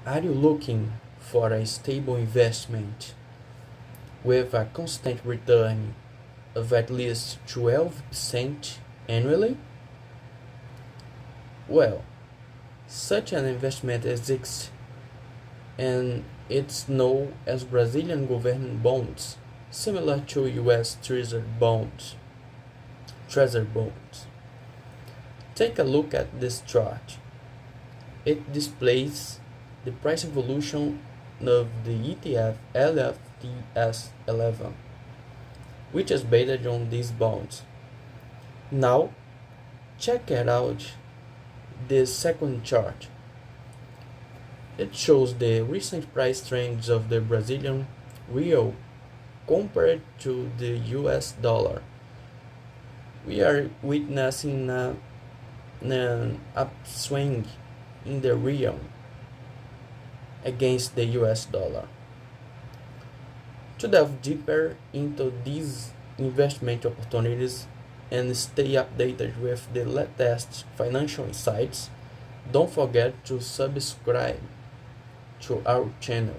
Are you looking for a stable investment with a constant return of at least 12% annually? Well, such an investment exists, and it's known as Brazilian government bonds, similar to US Treasury bonds. Take a look at this chart. It displays the price evolution of the ETF LFTS11, which is based on these bonds. Now, check it out this second chart. It shows the recent price trends of the Brazilian real compared to the US dollar. We are witnessing an upswing in the real against the US dollar. To delve deeper into these investment opportunities and stay updated with the latest financial insights, don't forget to subscribe to our channel.